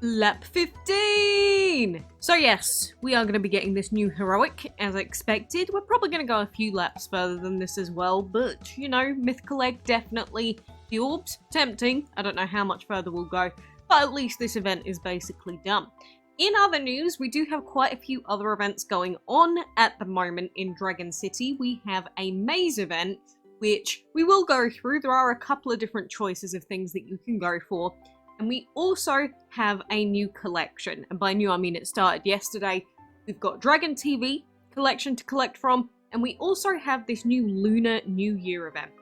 Lap 15! So yes, we are going to be getting this new heroic, as expected. We're probably going to go a few laps further than this as well, but, you know, mythical egg definitely. The orbs, tempting. I don't know how much further we'll go, but at least this event is basically done. In other news, we do have quite a few other events going on at the moment in Dragon City. We have a maze event, which we will go through. There are a couple of different choices of things that you can go for. And we also have a new collection. And by new, I mean it started yesterday. We've got Dragon TV collection to collect from. And we also have this new Lunar New Year event.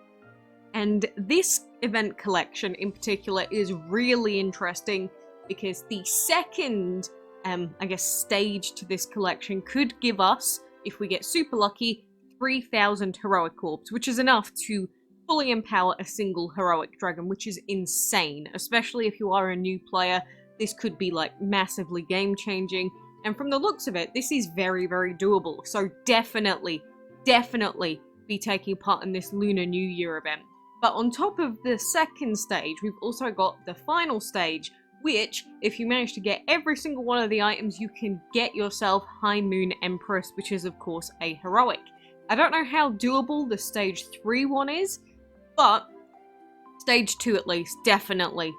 And this event collection in particular is really interesting because the second, I guess, stage to this collection could give us, if we get super lucky, 3,000 heroic orbs, which is enough to fully empower a single heroic dragon, which is insane. Especially if you are a new player, this could be like massively game changing. And from the looks of it, this is very, very doable. So definitely be taking part in this Lunar New Year event. But on top of the second stage, we've also got the final stage, which, if you manage to get every single one of the items, you can get yourself High Moon Empress, which is of course a heroic. I don't know how doable the stage 3 one is, but stage 2 at least, definitely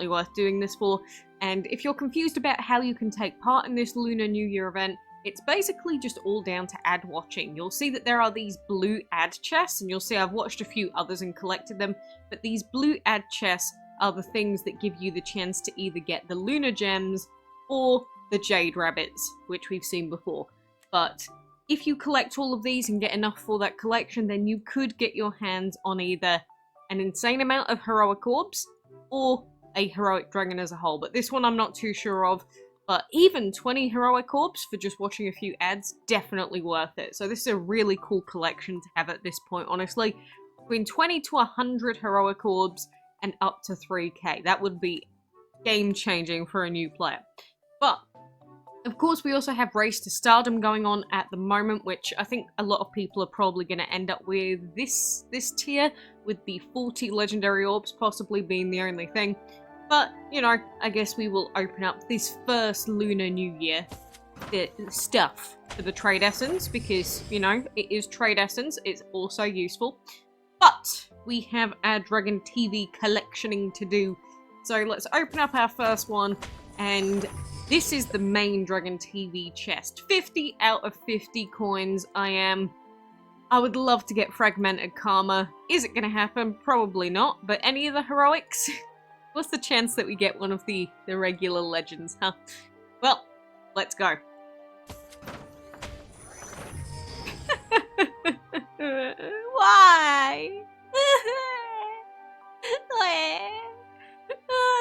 worth doing this for. And if you're confused about how you can take part in this Lunar New Year event, it's basically just all down to ad watching. You'll see that there are these blue ad chests, and you'll see I've watched a few others and collected them, but these blue ad chests are the things that give you the chance to either get the Lunar Gems or the Jade Rabbits, which we've seen before. But if you collect all of these and get enough for that collection, then you could get your hands on either an insane amount of heroic orbs or a heroic dragon as a whole. But this one I'm not too sure of. But even 20 heroic orbs for just watching a few ads, definitely worth it. So this is a really cool collection to have at this point, honestly. Between 20 to 100 heroic orbs and up to 3k. That would be game-changing for a new player. But of course, we also have Race to Stardom going on at the moment, which I think a lot of people are probably going to end up with this tier, with the 40 legendary orbs possibly being the only thing. But, you know, I guess we will open up this first Lunar New Year stuff for the Trade Essence, because, you know, it is Trade Essence, it's also useful. But we have our Dragon TV collectioning to do, so let's open up our first one, and this is the main Dragon TV chest. 50 out of 50 coins. I would love to get Fragmented Karma. Is it going to happen? Probably not. But any of the heroics? What's the chance that we get one of the regular legends, huh? Well, let's go. Why?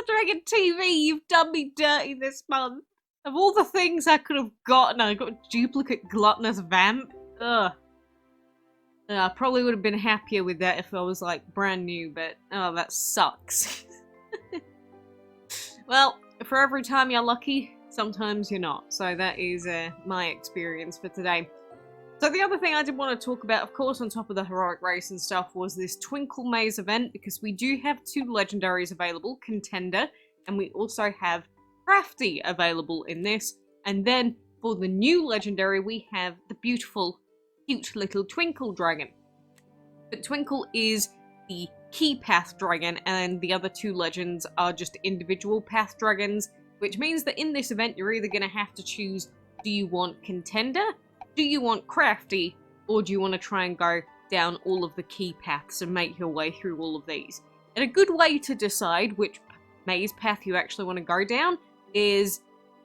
Dragon TV, you've done me dirty this month. Of all the things I could have gotten, I got a duplicate gluttonous vamp. Ugh. I probably would have been happier with that if I was like brand new, but oh, that sucks. Well, for every time you're lucky, sometimes you're not. So that is my experience for today. So the other thing I did want to talk about, of course, on top of the heroic race and stuff, was this Twinkle Maze event, because we do have 2 legendaries available, Contender, and we also have Crafty available in this. And then for the new legendary, we have the beautiful, cute little Twinkle dragon. But Twinkle is the key path dragon, and the other 2 legends are just individual path dragons, which means that in this event, you're either going to have to choose, do you want Contender? Do you want Crafty, or do you want to try and go down all of the key paths and make your way through all of these? And a good way to decide which maze path you actually want to go down is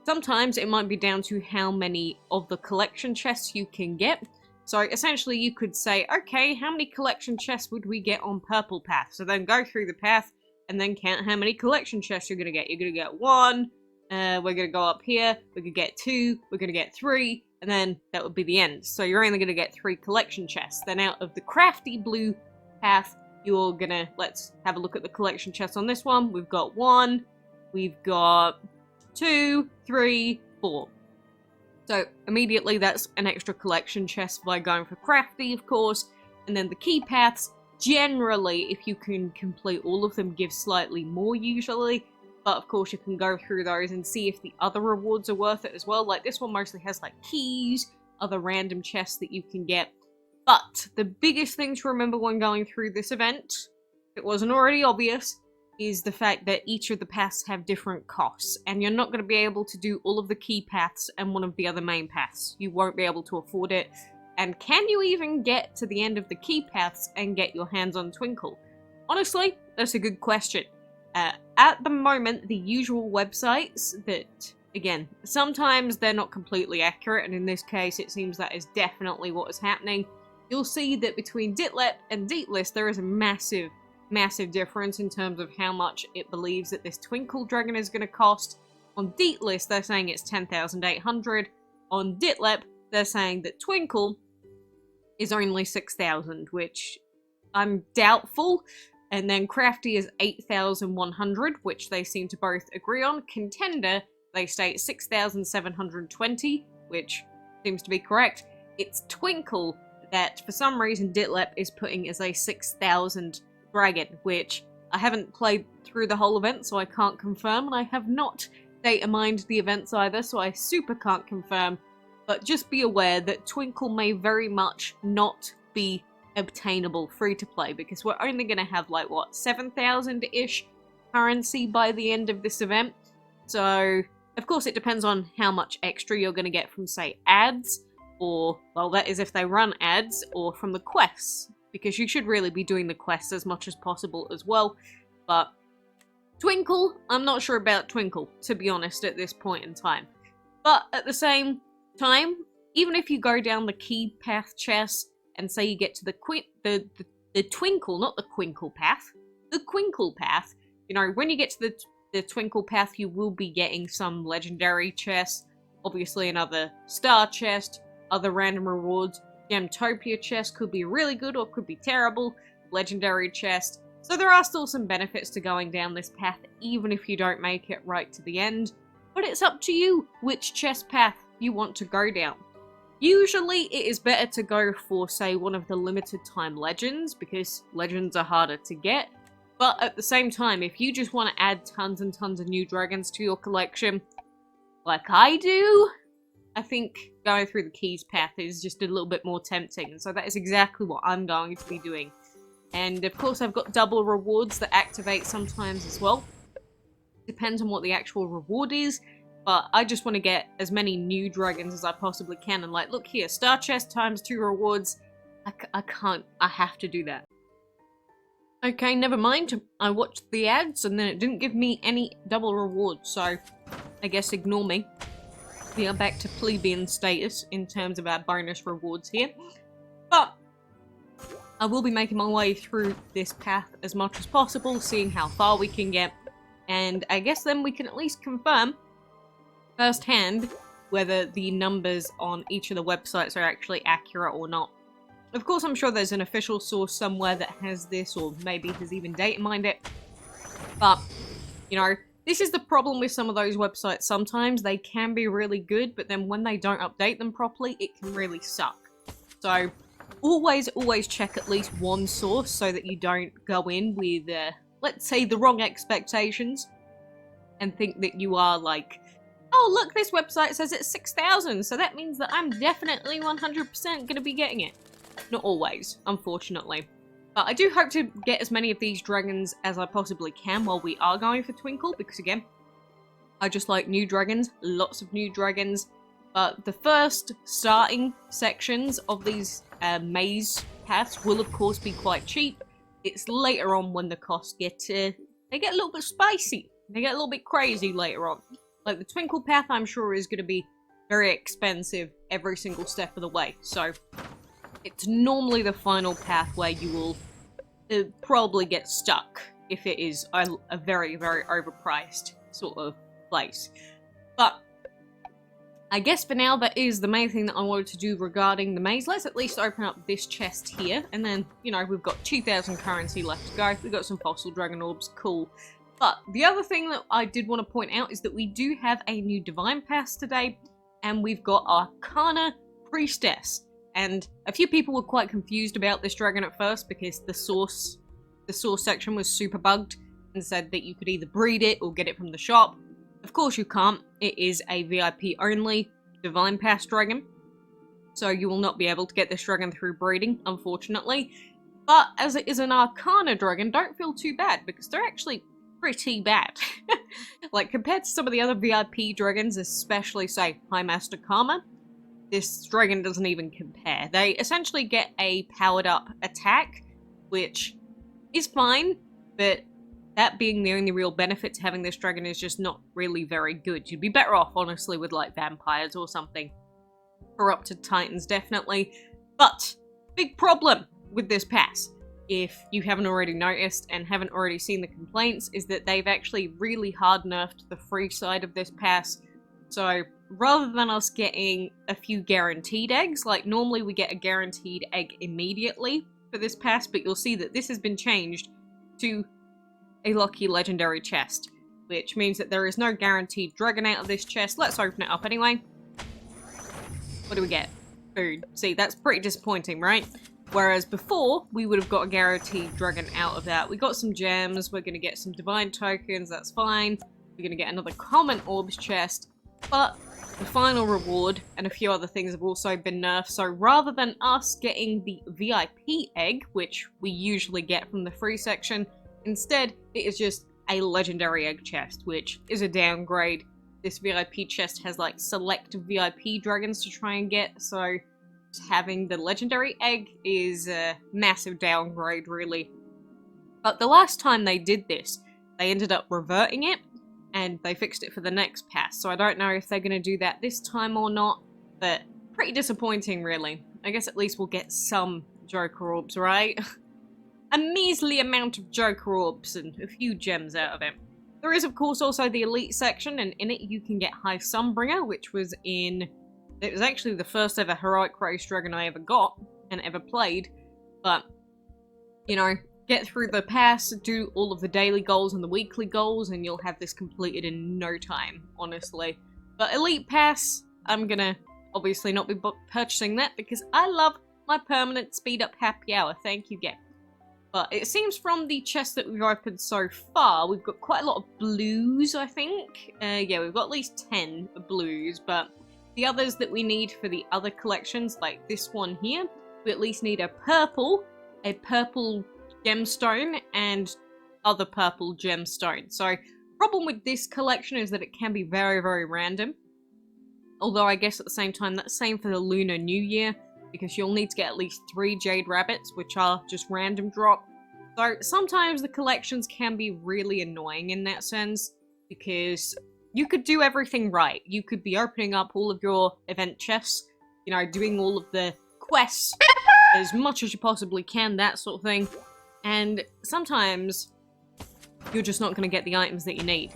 sometimes it might be down to how many of the collection chests you can get. So essentially you could say, okay, how many collection chests would we get on purple path? So then go through the path and then count how many collection chests you're going to get. You're going to get 1, we're going to go up here, we're going to get 2, we're going to get 3, and then that would be the end. So you're only going to get 3 collection chests. Then out of the crafty blue path, you're going to, let's have a look at the collection chests on this one. We've got 1, we've got 2, 3, 4. So immediately that's an extra collection chest by going for crafty, of course. And then the key paths, generally, if you can complete all of them, give slightly more usually. but of course you can go through those and see if the other rewards are worth it as well. Like this one mostly has like keys, other random chests that you can get. But the biggest thing to remember when going through this event, if it wasn't already obvious, is the fact that each of the paths have different costs, and you're not going to be able to do all of the key paths and one of the other main paths. You won't be able to afford it. And can you even get to the end of the key paths and get your hands on Twinkle? Honestly, that's a good question. At the moment, the usual websites that, again, sometimes they're not completely accurate, and in this case it seems that is definitely what is happening. You'll see that between Ditlep and Deatlist there is a massive difference in terms of how much it believes that this Twinkle dragon is going to cost. On Deatlist, they're saying it's 10,800. On Ditlep, they're saying that Twinkle is only 6,000, which I'm doubtful. And then Crafty is 8,100, which they seem to both agree on. Contender, they state 6,720, which seems to be correct. It's Twinkle that, for some reason, Ditlep is putting as a 6,000 dragon, which I haven't played through the whole event, so I can't confirm, and I have not data mined the events either, so I super can't confirm. But just be aware that Twinkle may very much not be obtainable free to play, because we're only going to have like, what, 7,000-ish currency by the end of this event. So, of course, it depends on how much extra you're going to get from, say, ads, or, well, that is if they run ads, or from the quests, because you should really be doing the quests as much as possible as well. But Twinkle, I'm not sure about Twinkle, to be honest, at this point in time. But at the same time, even if you go down the key path chest and say you get to the Twinkle, not the Quinkle path, the Quinkle path, you know, when you get to the Twinkle path, you will be getting some legendary chests, obviously another star chest, other random rewards. Gemtopia chest could be really good or could be terrible, legendary chest. So there are still some benefits to going down this path, even if you don't make it right to the end. But it's up to you which chest path you want to go down. Usually it is better to go for, say, one of the limited time legends, because legends are harder to get. But at the same time, if you just want to add tons and tons of new dragons to your collection, like I do, I think going through the keys path is just a little bit more tempting. So that is exactly what I'm going to be doing. And of course I've got double rewards that activate sometimes as well. Depends on what the actual reward is. But I just want to get as many new dragons as I possibly can. And like, look here, star chest times 2 rewards. I can't, I have to do that. Okay, never mind. I watched the ads and then it didn't give me any double rewards. So I guess ignore me. We are back to plebeian status in terms of our bonus rewards here. But I will be making my way through this path as much as possible, seeing how far we can get. And I guess then we can at least confirm firsthand whether the numbers on each of the websites are actually accurate or not. Of course, I'm sure there's an official source somewhere that has this, or maybe has even data mined it. But, you know, this is the problem with some of those websites. Sometimes they can be really good, but then when they don't update them properly, it can really suck. So always check at least one source so that you don't go in with, let's say, the wrong expectations and think that you are like, oh look, this website says it's 6,000, so that means that I'm definitely 100% going to be getting it. Not always, unfortunately. But I do hope to get as many of these dragons as I possibly can while we are going for Twinkle, because again, I just like new dragons, lots of new dragons. But the first starting sections of these maze paths will of course be quite cheap. It's later on when the costs get, they get a little bit spicy. They get a little bit crazy later on. Like the Twinkle path, I'm sure is going to be very expensive every single step of the way. So it's normally the final path where you will probably get stuck if it is a very, very overpriced sort of place. But I guess for now that is the main thing that I wanted to do regarding the maze. Let's at least open up this chest here, and then, you know, we've got 2,000 currency left to go. We've got some fossil dragon orbs, cool. But the other thing that I did want to point out is that we do have a new divine pass today, and we've got Arcana Priestess. And a few people were quite confused about this dragon at first because the source section was super bugged. and said that you could either breed it or get it from the shop. Of course you can't. It is a VIP only Divine Pass dragon. So you will not be able to get this dragon through breeding, unfortunately. But as it is an Arcana dragon, don't feel too bad, because they're actually pretty bad. Like, compared to some of the other VIP dragons, especially, say, High Master Karma, this dragon doesn't even compare. They essentially get a powered up attack, which is fine, but that being the only real benefit to having this dragon is just not really very good. You'd be better off, honestly, with, like, vampires or something. Corrupted Titans, definitely. But, big problem with this pass, if you haven't already noticed and haven't already seen the complaints, is that they've actually really hard nerfed the free side of this pass. So, rather than us getting a few guaranteed eggs, like normally we get a guaranteed egg immediately for this pass, but you'll see that this has been changed to a lucky legendary chest, which means that there is no guaranteed dragon out of this chest. Let's open it up anyway. What do we get? Food. See, that's pretty disappointing, right? Whereas before, we would have got a guaranteed dragon out of that. We got some gems, we're going to get some divine tokens, that's fine. We're going to get another common orbs chest, but the final reward and a few other things have also been nerfed. So rather than us getting the VIP egg, which we usually get from the free section, instead it is just a legendary egg chest, which is a downgrade. This VIP chest has like select VIP dragons to try and get, so having the legendary egg is a massive downgrade, really. But the last time they did this, they ended up reverting it, and they fixed it for the next pass. So I don't know if they're going to do that this time or not, but pretty disappointing, really. I guess at least we'll get some Joker Orbs, right? A measly amount of Joker Orbs and a few gems out of it. There is, of course, also the Elite section, and in it you can get High Sunbringer, which was in... It was actually the first ever Heroic Race Dragon I ever got and ever played, but, you know, get through the pass, do all of the daily goals and the weekly goals, and you'll have this completed in no time, honestly. But Elite Pass, I'm gonna obviously not be purchasing that because I love my permanent speed up happy hour, thank you game. But it seems from the chests that we've opened so far, we've got quite a lot of blues, I think. Yeah, we've got at least 10 blues, but the others that we need for the other collections, like this one here, we at least need a purple gemstone, and other purple gemstone. So, problem with this collection is that it can be very, very random. Although I guess at the same time, that's the same for the Lunar New Year, because you'll need to get at least 3 Jade Rabbits, which are just random drop. So, sometimes the collections can be really annoying in that sense, because you could do everything right. You could be opening up all of your event chests, you know, doing all of the quests as much as you possibly can, that sort of thing. And sometimes you're just not going to get the items that you need.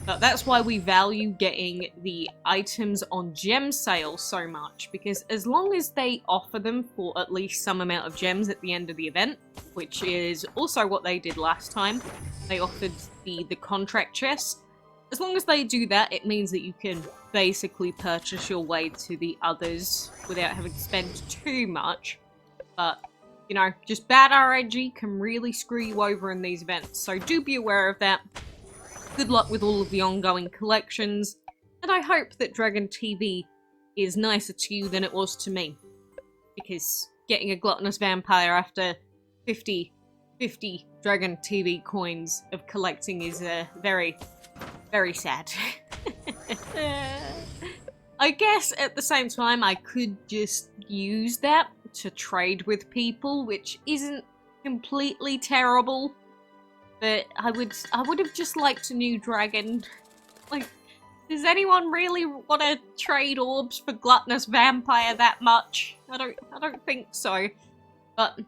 But that's why we value getting the items on gem sale so much, because as long as they offer them for at least some amount of gems at the end of the event, which is also what they did last time, they offered the contract chests. As long as they do that, it means that you can basically purchase your way to the others without having to spend too much. But, you know, just bad RNG can really screw you over in these events, so do be aware of that. Good luck with all of the ongoing collections, and I hope that Dragon TV is nicer to you than it was to me. Because getting a gluttonous vampire after 50 Dragon TV coins of collecting is very, very sad. I guess at the same time I could just use that to trade with people, which isn't completely terrible. But I would have just liked a new dragon. Like, does anyone really want to trade orbs for gluttonous vampire that much? I don't think so. But,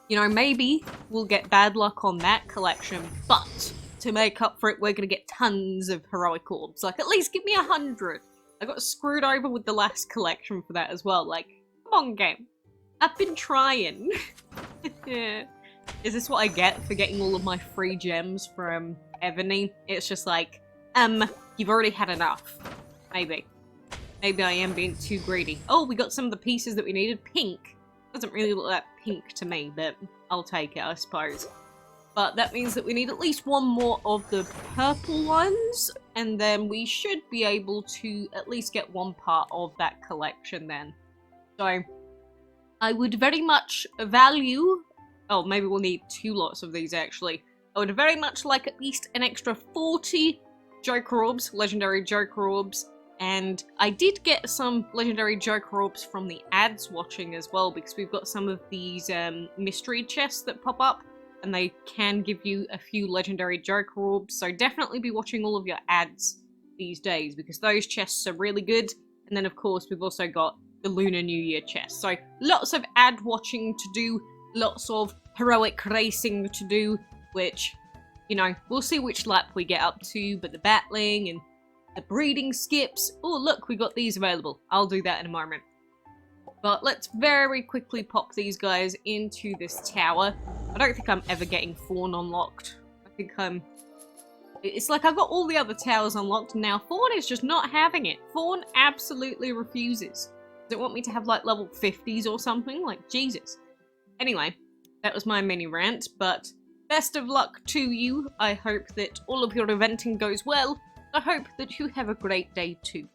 you know, maybe we'll get bad luck on that collection, but to make up for it, we're gonna get tons of heroic orbs. Like, at least give me 100. I got screwed over with the last collection for that as well. Like, come on, game. I've been trying. Is this what I get for getting all of my free gems from Ebony? It's just like, you've already had enough. Maybe. Maybe I am being too greedy. Oh, we got some of the pieces that we needed. Pink. Doesn't really look that pink to me, but I'll take it, I suppose. But that means that we need at least one more of the purple ones, and then we should be able to at least get one part of that collection then. So, I would very much value... Oh, maybe we'll need 2 lots of these actually. I would very much like at least an extra 40 Joker Orbs, Legendary Joker Orbs, and I did get some Legendary Joker Orbs from the ads watching as well, because we've got some of these mystery chests that pop up, and they can give you a few Legendary Joker Orbs, so definitely be watching all of your ads these days, because those chests are really good. And then of course we've also got the Lunar New Year chest, so lots of ad watching to do, lots of heroic racing to do, which, you know, we'll see which lap we get up to, but the battling and the breeding skips, oh look, we got these available. I'll do that in a moment. But let's very quickly pop these guys into this tower. I don't think I'm ever getting Fawn unlocked. I think it's like I've got all the other towers unlocked, and now Fawn is just not having it. Fawn absolutely refuses. Does it want me to have like level 50s or something? Like, Jesus. Anyway, that was my mini rant, but best of luck to you. I hope that all of your eventing goes well. I hope that you have a great day too.